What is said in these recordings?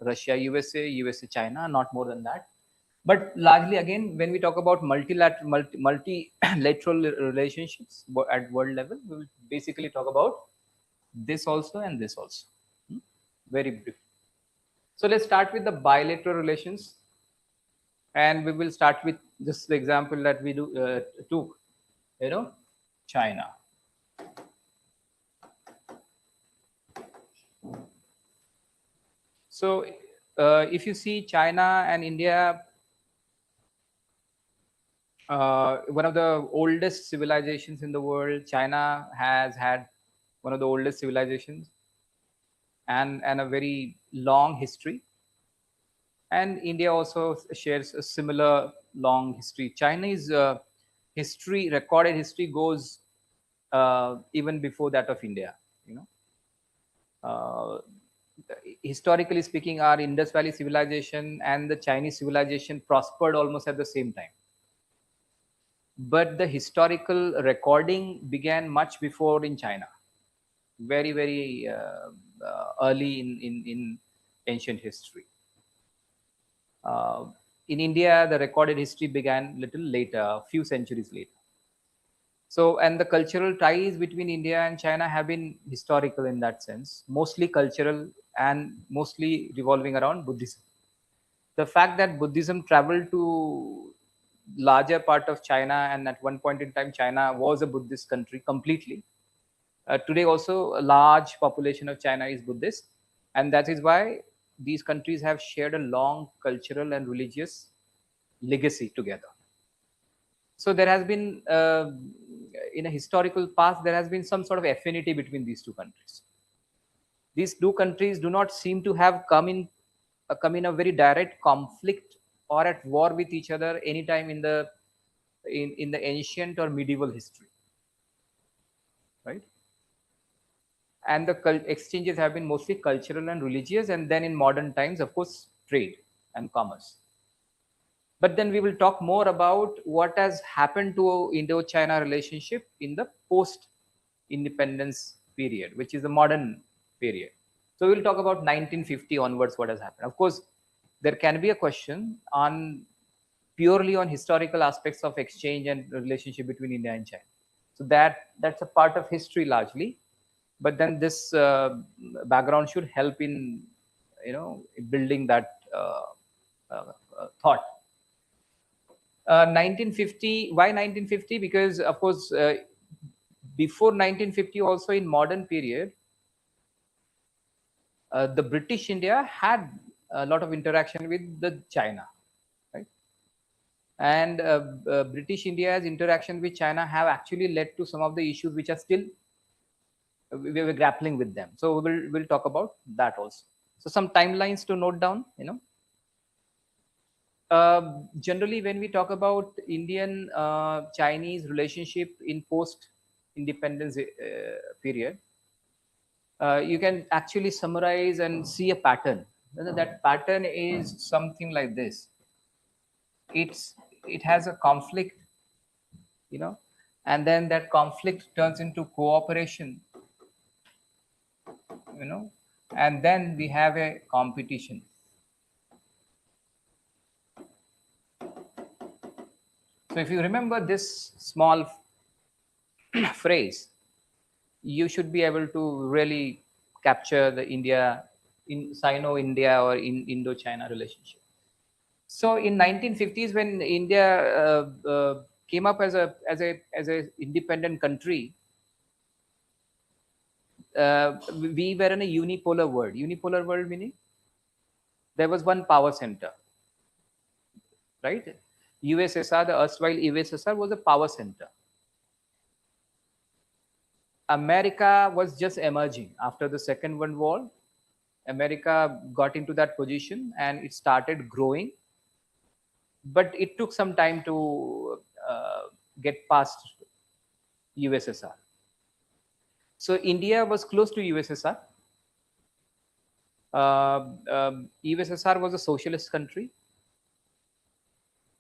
Russia, USA, China, not more than that. But largely, again, when we talk about multilateral relationships at world level, we will basically talk about this also and this also. Hmm? Very brief. So let's start with the bilateral relations, and we will start with just the example that we took, China. So if you see China and India, one of the oldest civilizations in the world. China has had one of the oldest civilizations and a very long history. And India also shares a similar long history. Chinese history, recorded history, goes even before that of India. You know, historically speaking, our Indus Valley civilization and the Chinese civilization prospered almost at the same time. But the historical recording began much before in China, very early in ancient history. In India, the recorded history began little later, a few centuries later. So, and the cultural ties between India and China have been historical in that sense, mostly cultural and mostly revolving around Buddhism. The fact that Buddhism traveled to larger part of China, and at one point in time, China was a Buddhist country completely. Today, also, a large population of China is Buddhist, and that is why these countries have shared a long cultural and religious legacy together. So there has been, in a historical past, there has been some sort of affinity between these two countries. These two countries do not seem to have come in a very direct conflict or at war with each other anytime in the ancient or medieval history, right? And the exchanges have been mostly cultural and religious, and then in modern times, of course, trade and commerce. But then we will talk more about what has happened to Indo-China relationship in the post-independence period, which is the modern period. So we'll talk about 1950 onwards, what has happened. Of course, there can be a question on purely on historical aspects of exchange and relationship between India and China. So that's a part of history largely, but then this background should help in building that thought. 1950, why 1950? Because of course, before 1950, also in modern period, the British India had a lot of interaction with the China, right? And British India's interaction with China have actually led to some of the issues which are still we were grappling with them. So we'll talk about that also. So some timelines to note down. Generally, when we talk about Indian Chinese relationship in post independence period, you can actually summarize and see a pattern. That pattern is something like this. It has a conflict, and then that conflict turns into cooperation, and then we have a competition. So if you remember this small phrase, you should be able to really capture the Sino-India or in Indo-China relationship. So in 1950s, when India came up as a independent country, we were in a unipolar world. Unipolar world meaning there was one power center, right? USSR, the erstwhile USSR, was a power center. America was just emerging after the Second World War. America got into that position and it started growing, but it took some time to get past USSR. So India was close to USSR. USSR was a socialist country.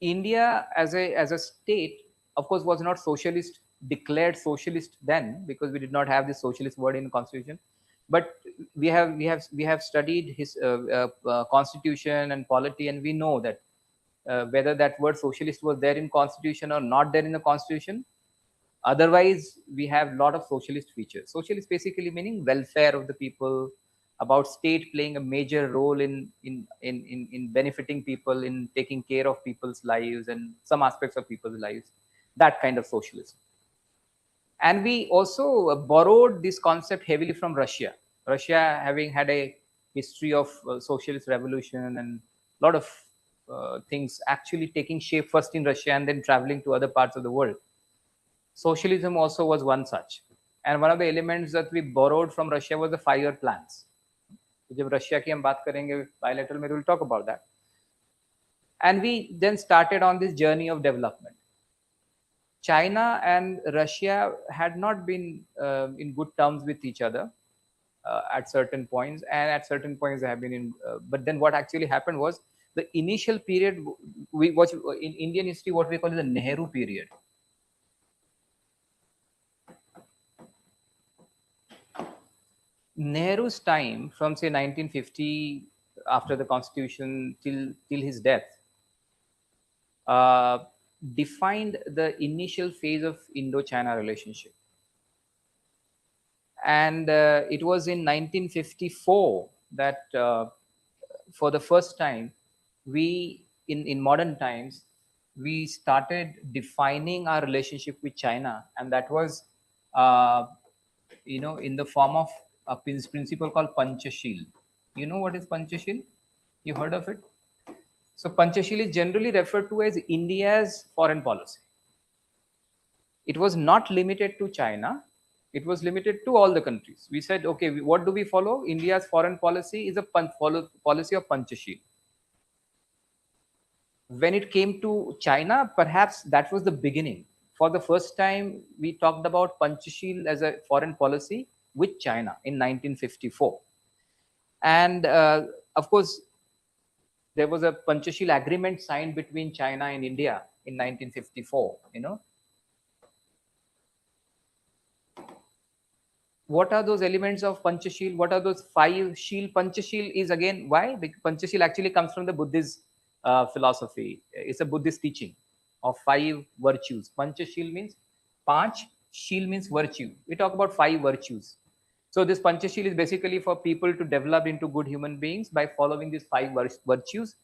India as a state, of course, was not socialist, declared socialist then, because we did not have this socialist word in the constitution. But we have studied his constitution and polity, and we know that whether that word socialist was there in constitution or not there in the constitution, otherwise we have a lot of socialist features. Socialist basically meaning welfare of the people, about state playing a major role in benefiting people, in taking care of people's lives and some aspects of people's lives, that kind of socialism. And we also borrowed this concept heavily from Russia. Russia having had a history of socialist revolution and a lot of things actually taking shape first in Russia and then traveling to other parts of the world. Socialism also was one such. And one of the elements that we borrowed from Russia was the 5-year plans. जब Russia की हम बात करेंगे bilateral में, we'll talk about that. And we then started on this journey of development. China and Russia had not been in good terms with each other at certain points, and at certain points they have been in. But then what actually happened was the initial period, we watch in Indian history what we call the Nehru period. Nehru's time from say 1950 after the constitution till his death defined the initial phase of Indo-China relationship. And it was in 1954 that for the first time we in modern times we started defining our relationship with China, and that was in the form of a principle called Panchashil. You know what is Panchashil? You heard of it? So Panchashil is generally referred to as India's foreign policy. It was not limited to China. It was limited to all the countries. We said, okay, what do we follow? India's foreign policy is a policy of Panchashil. When it came to China, perhaps that was the beginning. For the first time, we talked about Panchashil as a foreign policy with China in 1954. And of course, there was a Panchashil agreement signed between China and India in 1954. What are those elements of Panchashil? What are those 5 Shil? Panchashil is again why? Because Panchashil actually comes from the Buddhist philosophy. It's a Buddhist teaching of 5 virtues. Panchashil means Panch, Shil means virtue. We talk about 5 virtues. So this Panchashil is basically for people to develop into good human beings by following these 5 virtues.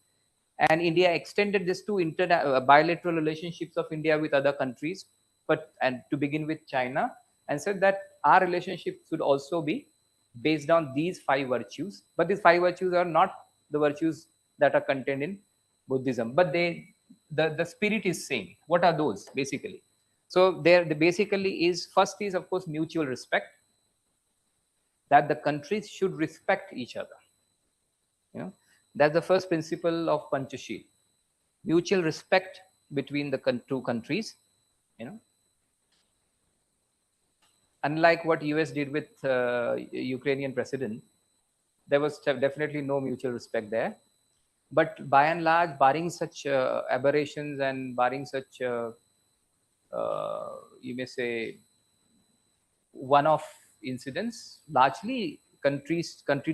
And India extended this to bilateral relationships of India with other countries, and to begin with China, and said that our relationship should also be based on these 5 virtues. But these 5 virtues are not the virtues that are contained in Buddhism, but the spirit is same. What are those basically? So there, the basically is first is of course mutual respect, that the countries should respect each other. That's the first principle of Panchashil. Mutual respect between the 2 countries. Unlike what US did with Ukrainian president, there was definitely no mutual respect there. But by and large, barring such aberrations and barring such, you may say, one-off incidents, largely country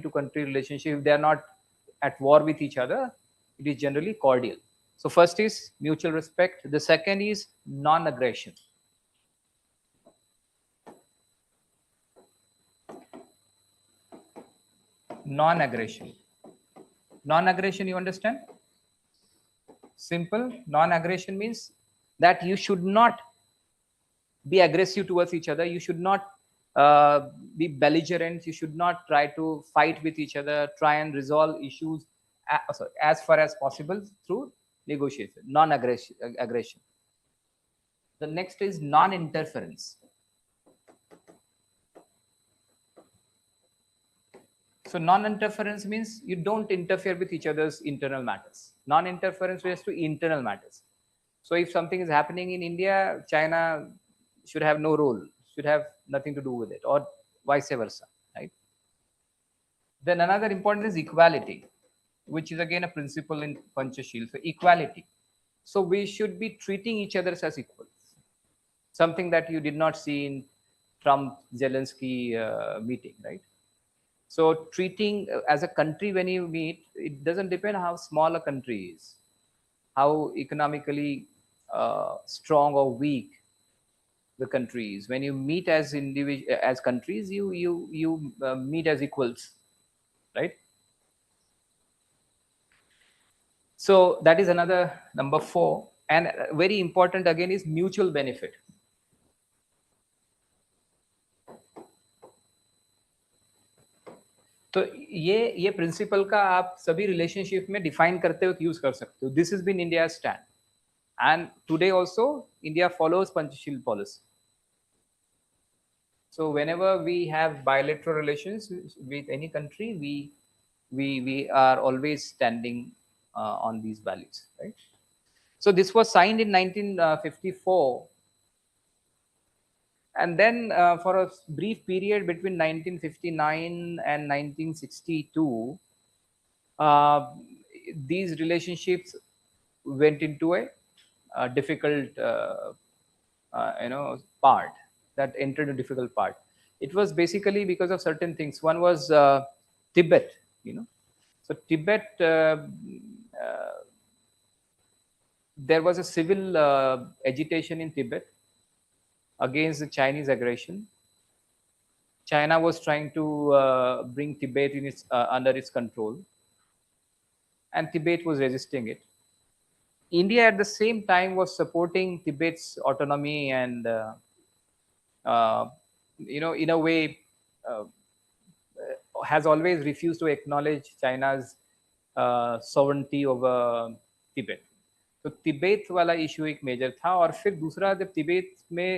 to country relationship, if they are not at war with each other, it is generally cordial. So first is mutual respect. The second is non-aggression. Non-aggression. Non-aggression, you understand? Simple. Non-aggression means that you should not be aggressive towards each other. You should not be belligerent. You should not try to fight with each other. Try and resolve issues as far as possible through negotiation. Non-aggression. The next is non-interference. So non-interference means you don't interfere with each other's internal matters. Non-interference relates to internal matters. So if something is happening in India, China should have no role, should have nothing to do with it, or vice versa, right? Then another important is equality, which is again a principle in Panchashil. So equality. So we should be treating each other as equals. Something that you did not see in Trump-Zelensky meeting, right? So treating as a country, when you meet, it doesn't depend how small a country is, how economically strong or weak the countries. When you meet as as countries, you meet as equals, right? So that is another number 4, and very important again is mutual benefit. तो ये principal का आप सभी relationship में define करते हुए use कर सकते हो. This is been India stand, and today also India follows Panchashil policy. So whenever we have bilateral relations with any country, we are always standing on these values, right? So this was signed in 1954, and then for a brief period between 1959 and 1962, uh, these relationships went into a difficult part, that entered a difficult part. It was basically because of certain things. One was Tibet, you know. So Tibet, there was a civil agitation in Tibet against the Chinese aggression. China was trying to bring Tibet in under its control, and Tibet was resisting it. India at the same time was supporting Tibet's autonomy and, uh, in a way, uh, has always refused to acknowledge China's sovereignty over Tibet. तो तिब्बत वाला issue एक major था. और फिर दूसरा, जब तिब्बत में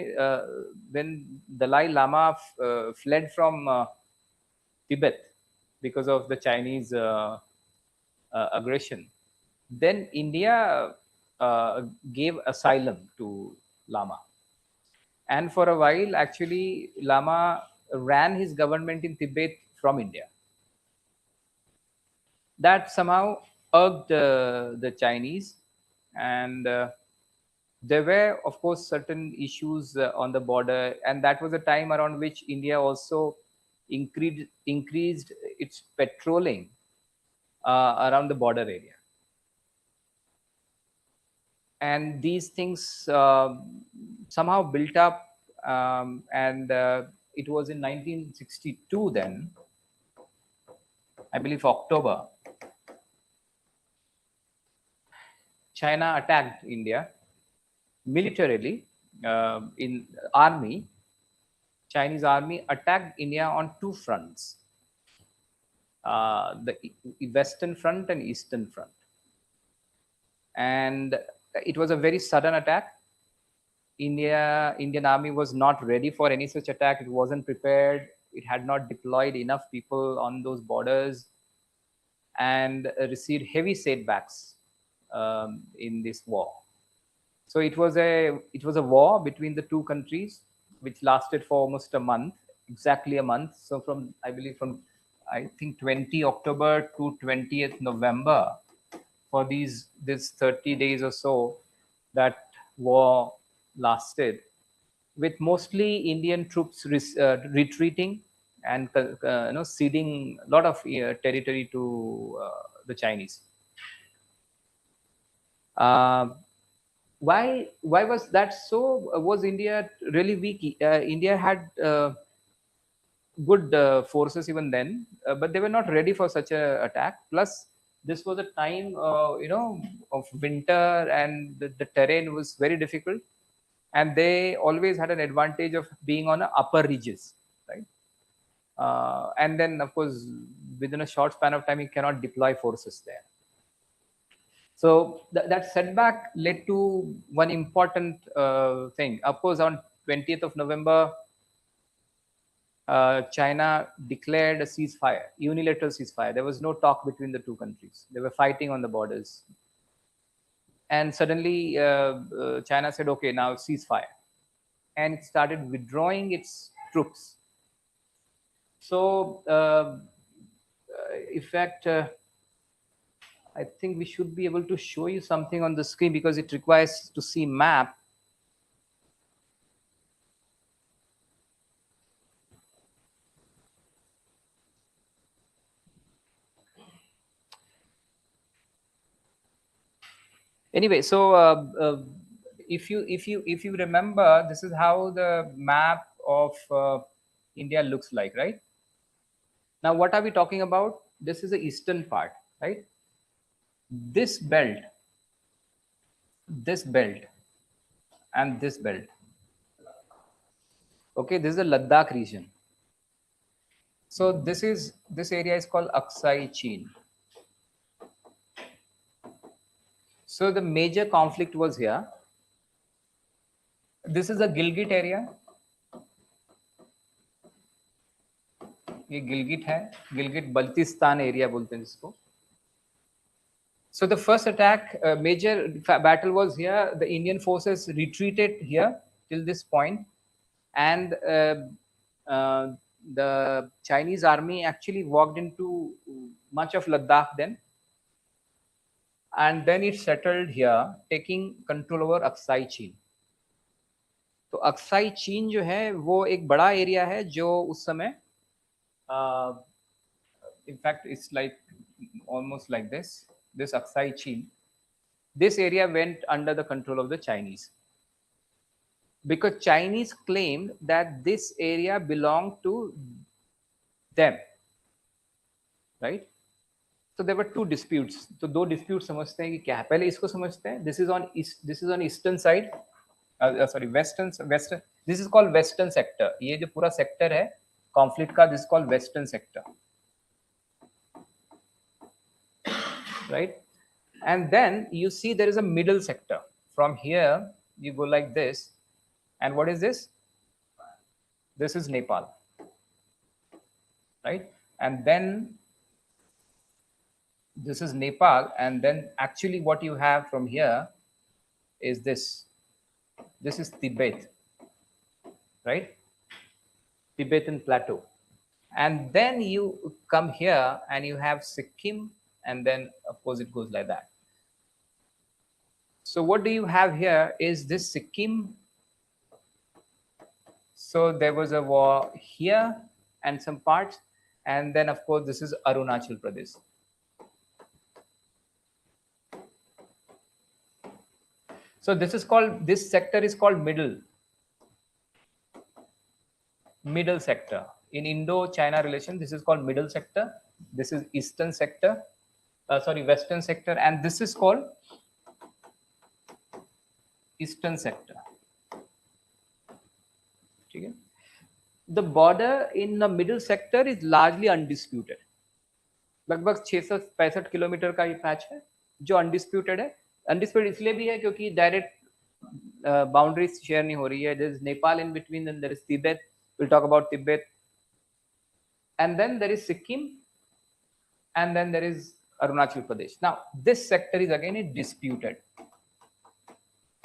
when Dalai Lama fled from Tibet because of the Chinese aggression, then India gave asylum to Lama. And for a while, actually, Lama ran his government in Tibet from India. That somehow irked the Chinese, and there were, of course, certain issues on the border, and that was a time around which India also increased its patrolling around the border area. And these things somehow built up, and it was in 1962 then, I believe October, China attacked India militarily. In army, Chinese army attacked India on 2 fronts, the western front and eastern front. And it was a very sudden attack. Indian army was not ready for any such attack. It wasn't prepared. It had not deployed enough people on those borders, and received heavy setbacks in this war. So it was a war between the two countries, which lasted for almost a month, exactly a month. So from, I believe, from, I think, 20 October to 20th November, for this 30 days or so, that war lasted, with mostly Indian troops retreating and ceding a lot of territory to the Chinese. Why was that so? Was India really weak? India had good forces even then, but they were not ready for such a attack. Plus, this was a time, of winter, and the terrain was very difficult, and they always had an advantage of being on upper ridges, right? And then, of course, within a short span of time, you cannot deploy forces there. So that setback led to one important thing. Of course, on 20th of November, China declared a ceasefire, unilateral ceasefire. There was no talk between the two countries. They were fighting on the borders. And suddenly, China said, okay, now ceasefire. And it started withdrawing its troops. So, in fact, I think we should be able to show you something on the screen, because it requires to see map. Anyway, so if you remember, this is how the map of India looks like, right? Now, what are we talking about? This is the eastern part, right? This belt, this belt, and this belt. Okay, this is the Ladakh region. So this area is called Aksai Chin. So the major conflict was here. This is the Gilgit area. ये गिलगिट है, Gilgit Baltistan area बोलते हैं जिसको. So the first attack, major battle was here. The Indian forces retreated here till this point, and the Chinese army actually walked into much of Ladakh then, and then it settled here, taking control over Aksai Chin. तो Aksai चीन जो है वो एक बड़ा area है जो उस समय in fact it's like almost like this Aksai Chin. This area went under the control of the Chinese because Chinese claimed that this area belonged to them, right? So there were two disputes. तो दो disputes समझते हैं कि क्या है. पहले इसको समझते हैं. This is on eastern side. Sorry, western. This is called western sector. ये जो पूरा sector है conflict का, this is called western sector, right? And then you see there is a middle sector. From here you go like this, and what is this? This is Nepal, right? And then this is Nepal, and then actually what you have from here is this. This is Tibet, right? Tibetan plateau. And then you come here and you have Sikkim, and then of course it goes like that. So what do you have here is this Sikkim. So there was a war here and some parts, and then of course this is Arunachal Pradesh. So this sector is called middle sector. In Indo-China relation, this is called middle sector. This is eastern sector, western sector, and this is called eastern sector. Okay. The border in the middle sector is largely undisputed. लगभग 665 kilometre का ये patch है जो undisputed है. Undisputed इसलिए भी है क्योंकि डायरेक्ट बाउंड्रीज शेयर नहीं हो रही है. There is Nepal in between, then there is Tibet. Will talk about Tibet, and then there is Sikkim, and then there is Arunachal Pradesh. Now this sector is again disputed.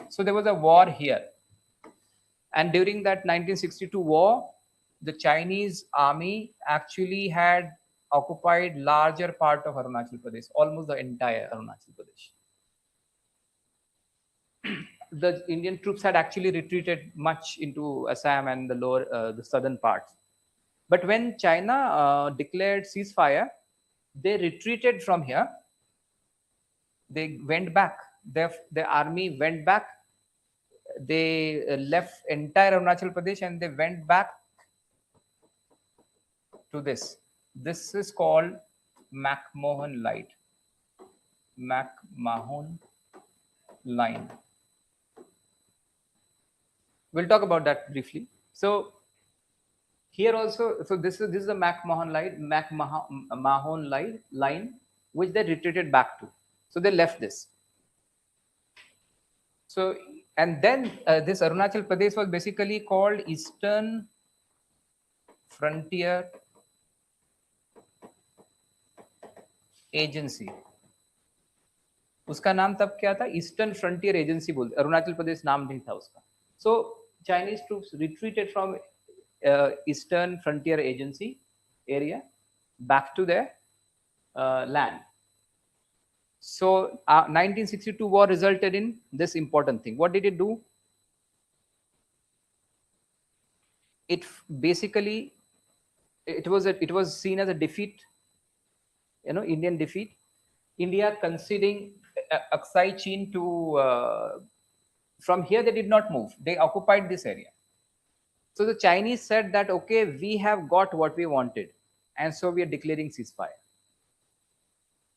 So there was a war here, and during that 1962 war, the Chinese army actually had occupied larger part of Arunachal Pradesh, almost the entire Arunachal Pradesh. The Indian troops had actually retreated much into Assam and the southern parts. But when China declared ceasefire, they retreated from here. They went back. The army went back. They left entire Arunachal Pradesh and they went back to this. This is called McMahon Line. McMahon Line. We'll talk about that briefly. So here also, so this is the McMahon line, which they retreated back to. So they left this. So, and then this Arunachal Pradesh was basically called Eastern Frontier Agency. उसका नाम तब क्या था? Eastern frontier agency बोलते. अरुणाचल प्रदेश नाम नहीं था उसका. So Chinese troops retreated from Eastern Frontier Agency area back to their land. So 1962 war resulted in this important thing. What did it do? It basically it was seen as a defeat, Indian defeat. India conceding Aksai Chin to from here they did not move. They occupied this area. So the Chinese said that okay, we have got what we wanted, and so we are declaring ceasefire.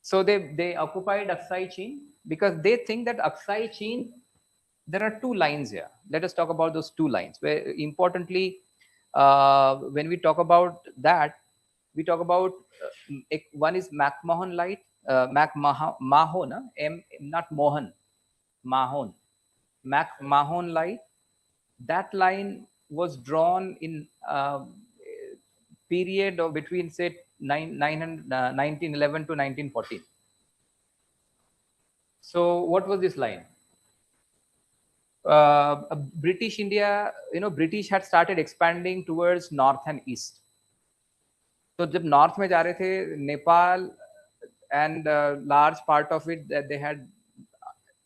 So they occupied Aksai Chin because they think that Aksai Chin, there are two lines here. Let us talk about those two lines. Where importantly, when we talk about that, we talk about one is McMahon Light, Mahon, not Mohan, Mahon, McMahon Light. That line was drawn in period of between say 1911 to 1914. So what was this line? British India, British had started expanding towards north and east. तो जब north में जा रहे थे Nepal and large part of it that they had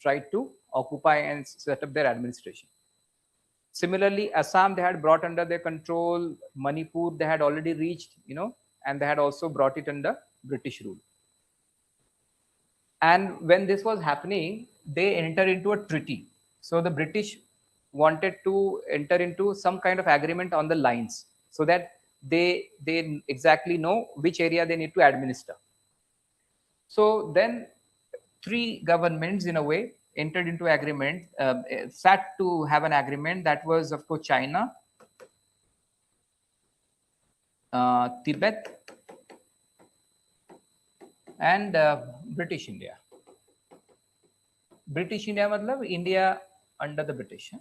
tried to occupy and set up their administration. Similarly, Assam they had brought under their control. Manipur they had already reached, and they had also brought it under British rule. And when this was happening, they entered into a treaty. So the British wanted to enter into some kind of agreement on the lines so that they exactly know which area they need to administer. So then three governments in a way entered into agreement, sat to have an agreement. That was of course China, Tibet, and British India. British India matlab India under the British,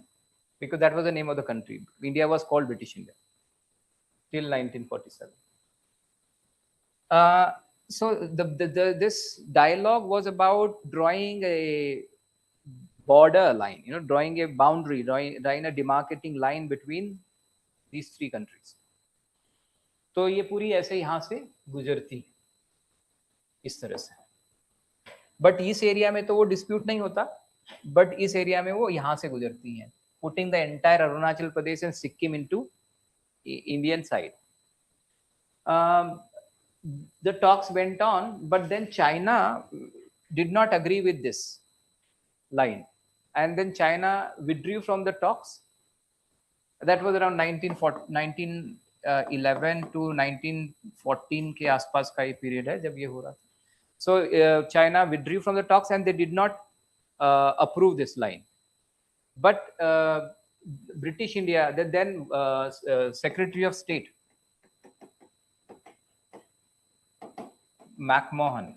because that was the name of the country. India was called British India till 1947. So this dialogue was about drawing a border line, drawing a boundary, drawing a demarcating line between these three countries. तो ये पूरी ऐसे यहाँ से गुजरती इस तरह से, बट इस एरिया में तो वो डिस्प्यूट नहीं होता, बट इस एरिया में वो यहाँ से गुजरती हैं, putting the entire Arunachal Pradesh and Sikkim into Indian side. The talks went on, but then China did not agree with this line, and then China withdrew from the talks. That was around 1911 to 1914 के आसपास का ये period है जब ये हो रहा था. So China withdrew from the talks and they did not approve this line. But British India, the then Secretary of State McMahon,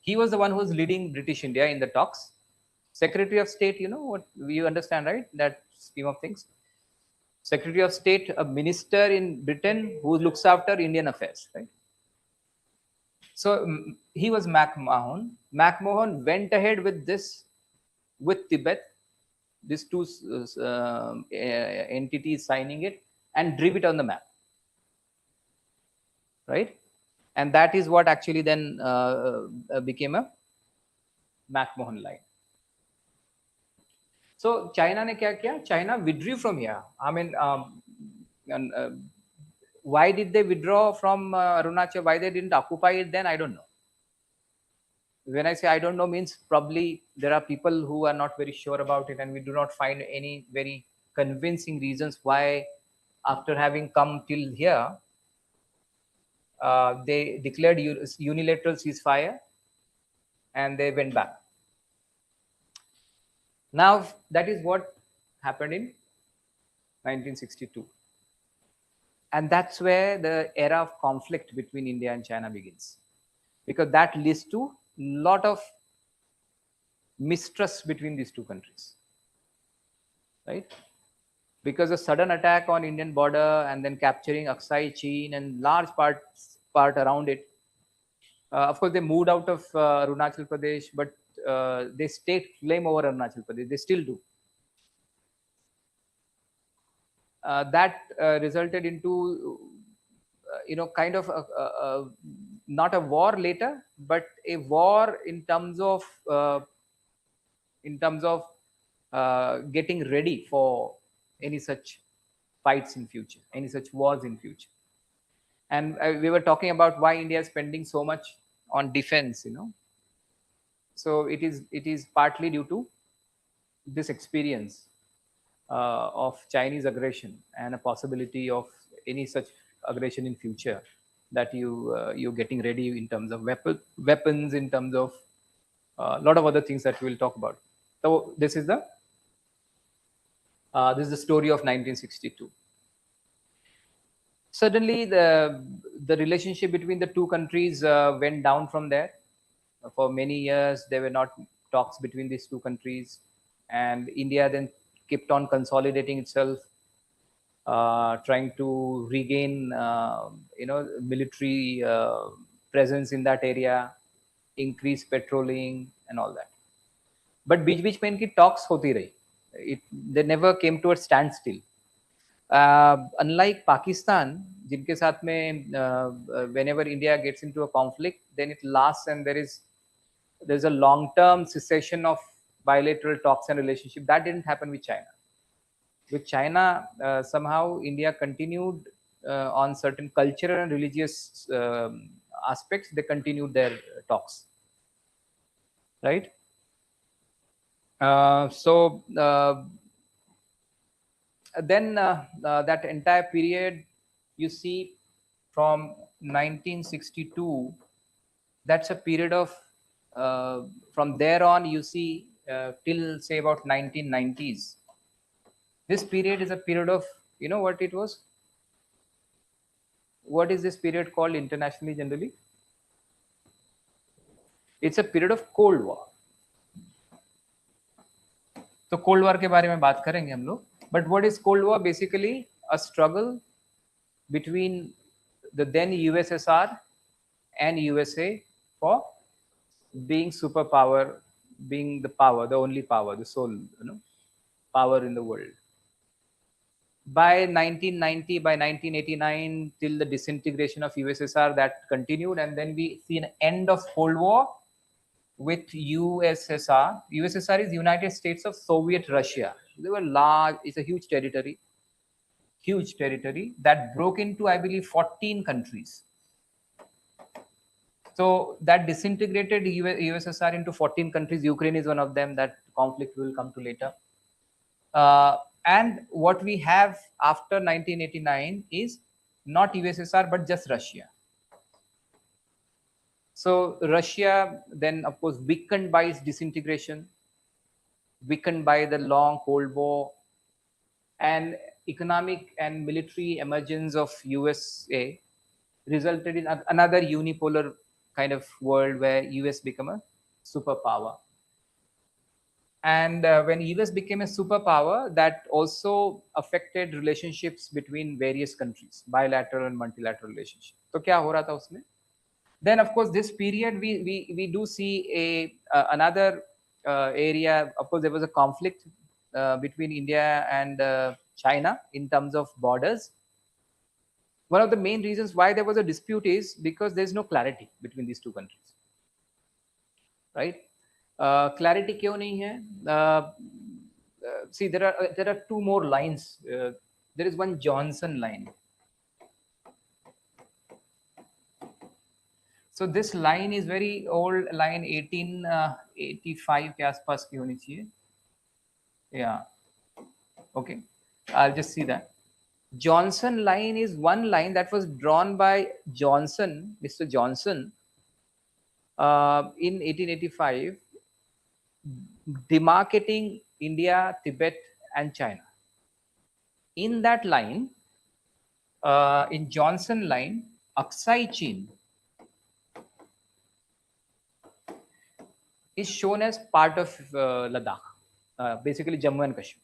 he was the one who was leading British India in the talks. Secretary of State, what you understand, right? That scheme of things. Secretary of State, a minister in Britain who looks after Indian affairs, right? So he was McMahon. McMahon went ahead with this, with Tibet, these two entities signing it, and drew it on the map, right? And that is what actually then became a McMahon line. So China ने क्या किया? China withdrew from here. I mean, why did they withdraw from Arunachal? Why they didn't occupy it then? I don't know. When I say I don't know means probably there are people who are not very sure about it, and we do not find any very convincing reasons why, after having come till here, they declared unilateral ceasefire and they went back. Now that is what happened in 1962. And that's where the era of conflict between India and China begins, because that leads to a lot of mistrust between these two countries, right? Because a sudden attack on Indian border and then capturing Aksai Chin and large part around it. Of course, they moved out of Arunachal Pradesh, but they staked claim over Arunachal Pradesh. They still do. That resulted into kind of not a war later, but a war in terms of getting ready for any such fights in future, any such wars in future. And we were talking about why India is spending so much on defense, So it is partly due to this experience of Chinese aggression and a possibility of any such aggression in future, that you're getting ready in terms of weapons, in terms of a lot of other things that we'll talk about. So this is the story of 1962. Suddenly, the relationship between the two countries went down from there. For many years, there were not talks between these two countries, and India then kept on consolidating itself, trying to regain, military presence in that area, increase patrolling and all that. But बीच-बीच में इनकी talks होती रही. They never came to a standstill. Unlike Pakistan, जिनके साथ में whenever India gets into a conflict, then it lasts and there's a long-term cessation of bilateral talks and relationship. That didn't happen with China. With China, somehow India continued on certain cultural and religious aspects. They continued their talks, right? So then that entire period, you see, from 1962, that's a period of from there on, you see, till say about 1990s. This period is a period of, what it was? What is this period called internationally generally? It's a period of Cold War. तो cold war के बारे में बात करेंगे हम लोग. But what is cold war? Basically a struggle between the then USSR and USA for being superpower, being the power, the only power, the sole, power in the world. By 1990, by 1989, till the disintegration of USSR, that continued, and then we see an end of Cold War with USSR. USSR is United States of Soviet Russia. They were large. It's a huge territory that broke into, I believe, 14 countries. So that disintegrated USSR into 14 countries. Ukraine is one of them. That conflict will come to later. And what we have after 1989 is not USSR, but just Russia. So Russia then, of course, weakened by its disintegration, weakened by the long Cold War, and economic and military emergence of USA resulted in another unipolar kind of world where US became a superpower. And when US became a superpower, that also affected relationships between various countries, bilateral and multilateral relationships. So क्या हो रहा था उसमें? Then, of course, this period we do see another area. Of course, there was a conflict between India and China in terms of borders. One of the main reasons why there was a dispute is because there's no clarity between these two countries, right? Clarity क्यों नहीं है? See, there are two more lines. There is one Johnson line. So this line is very old line, 1885 के आसपास की होनी चाहिए. Yeah. Okay. I'll just see that. Johnson line is one line that was drawn by Johnson, Mr. Johnson, in 1885, demarcating India, Tibet, and China. In that line, in Johnson line, Aksai Chin is shown as part of Ladakh, basically Jammu and Kashmir.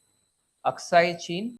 Aksai Chin